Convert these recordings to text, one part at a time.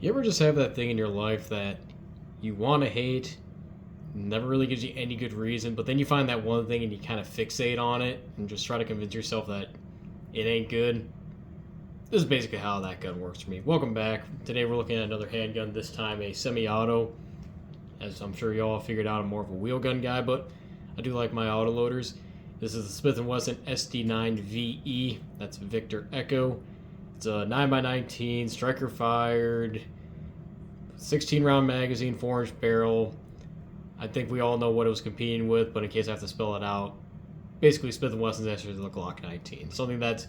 You ever just have that thing in your life that you want to hate, never really gives you any good reason, but then you find that one thing and you kind of fixate on it and just try to convince yourself that it ain't good? This is basically how that gun works for me. Welcome back. Today we're looking at another handgun, this time a semi-auto. As I'm sure y'all figured out, I'm more of a wheel gun guy, but I do like my autoloaders. This is the Smith & Wesson SD9VE. That's Victor Echo. It's a 9x19 striker fired, 16 round magazine, 4-inch barrel. I think we all know what it was competing with, but in case I have to spell it out, basically Smith & Wesson's answer to the Glock 19. Something that's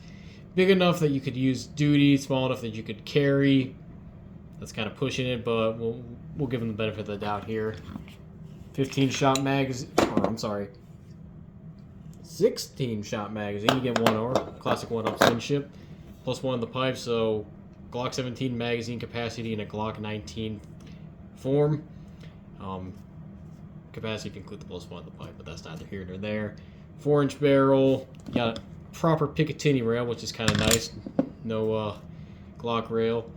big enough that you could use duty, small enough that you could carry. That's kind of pushing it, but we'll give them the benefit of the doubt here. 15-shot magazine, or I'm sorry, 16-shot magazine. You get one or classic 1-up cinship, plus one in the pipe, so Glock 17 magazine capacity in a Glock 19 form. Capacity can include the plus one in the pipe, but that's neither here nor there. 4-inch barrel. You got a proper Picatinny rail, which is kind of nice. No Glock rail.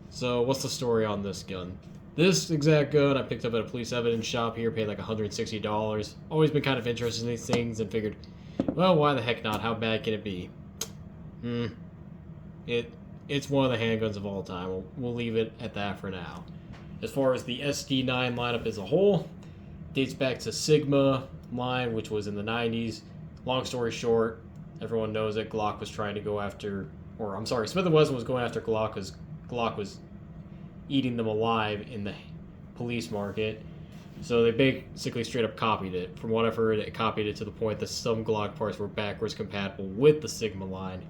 So what's the story on this gun? This exact gun I picked up at a police evidence shop here, paid like $160. Always been kind of interested in these things and figured, well, why the heck not? How bad can it be? It's one of the handguns of all time. We'll leave it at that for now. As far as the SD9 lineup as a whole, dates back to Sigma line, which was in the 90s. Long story short, everyone knows that Glock was trying to go after, or I'm sorry, Smith & Wesson was going after Glock because Glock was eating them alive in the police market. So they basically straight up copied it. From what I've heard, it copied it to the point that some Glock parts were backwards compatible with the Sigma line.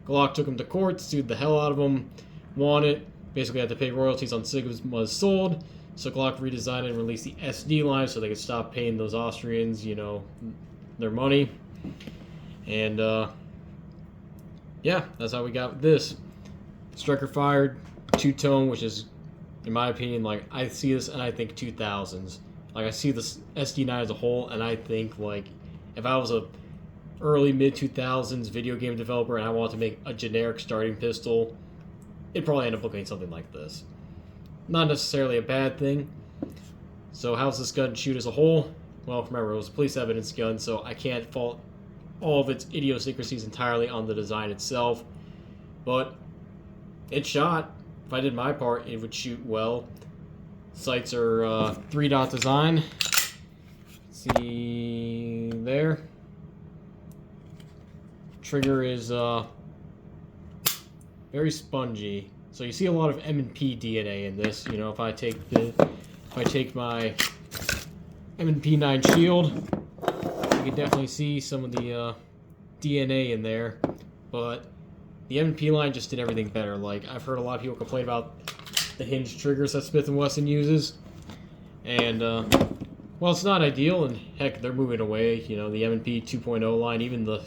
Glock took them to court, sued the hell out of them, won it, basically had to pay royalties on Sigma's sold. So Glock redesigned it and released the SD line so they could stop paying those Austrians, their money. And yeah, that's how we got this. Striker fired, two-tone, which is, in my opinion, like, I see this and I think 2000s. Like, I see this SD9 as a whole, and I think, like, if I was a early mid-2000s video game developer and I wanted to make a generic starting pistol, it'd probably end up looking something like this. Not necessarily a bad thing. So how's this gun shoot as a whole? Well, remember, it was a police evidence gun, so I can't fault all of its idiosyncrasies entirely on the design itself. But it shot. If I did my part, it would shoot well. Sights are 3-dot design. See there. Trigger is very spongy. So you see a lot of M&P DNA in this. If I take my M&P 9 shield, you can definitely see some of the DNA in there. But the M&P line just did everything better. Like, I've heard a lot of people complain about the hinge triggers that Smith & Wesson uses. And, well, it's not ideal, and heck, they're moving away. The M&P 2.0 line, even the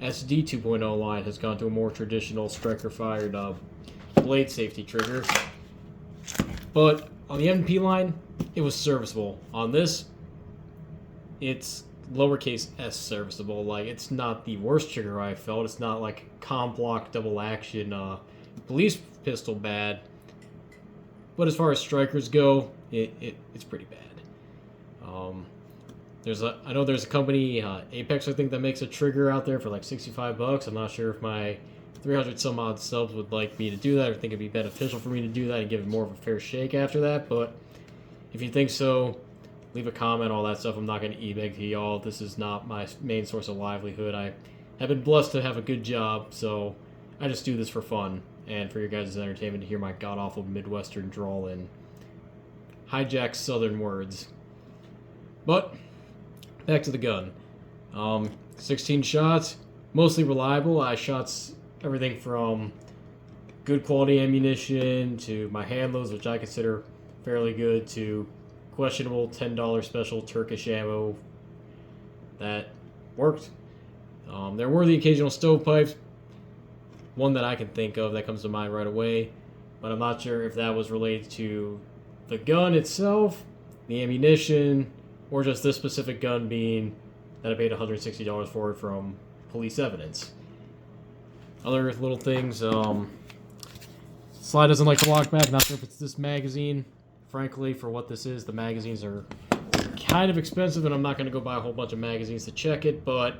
SD 2.0 line has gone to a more traditional striker-fired blade safety trigger. But on the M&P line, it was serviceable. On this, it's lowercase s serviceable. Like, it's not the worst trigger I felt. It's not like comp block double action police pistol bad. But as far as strikers go, it's pretty bad. I know there's a company, Apex, I think, that makes a trigger out there for like $65. I'm not sure if my 300 some odd subs would like me to do that or think it'd be beneficial for me to do that and give it more of a fair shake after that. But if you think so, leave a comment, all that stuff. I'm not going to e-beg to y'all. This is not my main source of livelihood. I have been blessed to have a good job, so I just do this for fun and for your guys' entertainment to hear my god-awful Midwestern drawl and hijack Southern words. But back to the gun. 16 shots, mostly reliable. I shot everything from good quality ammunition to my handloads, which I consider fairly good, to questionable $10 special Turkish ammo that worked. There were the occasional stovepipes, one that I can think of that comes to mind right away, but I'm not sure if that was related to the gun itself, the ammunition, or just this specific gun being that I paid $160 for it from police evidence. Other little things, Slide doesn't like to lock back. Not sure if it's this magazine. Frankly, for what this is, the magazines are kind of expensive, and I'm not going to go buy a whole bunch of magazines to check it, but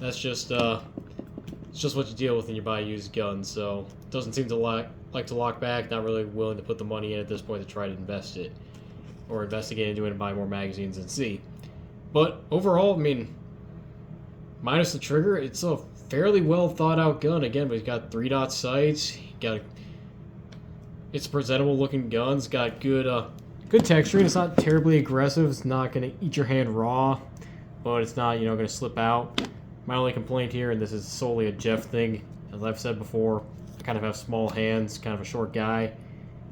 that's just it's just what you deal with when you buy a used gun. So it doesn't seem to like to lock back. Not really willing to put the money in at this point to try to invest it or investigate into it and buy more magazines and see. But overall, I mean, minus the trigger, it's a fairly well thought out gun. Again, we've got 3-dot sights. It's a presentable looking gun. It's got good texturing. It's not terribly aggressive. It's not going to eat your hand raw, but it's not, going to slip out. My only complaint here, and this is solely a Jeff thing, as I've said before, I kind of have small hands, kind of a short guy.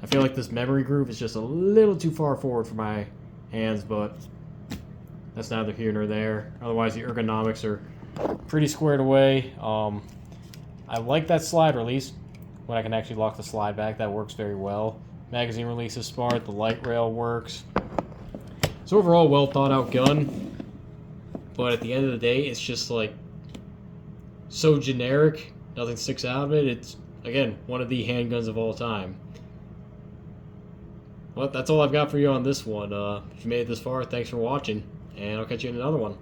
I feel like this memory groove is just a little too far forward for my hands, but that's neither here nor there. Otherwise, the ergonomics are pretty squared away. I like that slide release when I can actually lock the slide back. That works very well. Magazine release is smart. The light rail works. So overall, well thought out gun. But at the end of the day, it's just like so generic. Nothing sticks out of it. It's, again, one of the handguns of all time. Well, that's all I've got for you on this one. If you made it this far, thanks for watching, and I'll catch you in another one.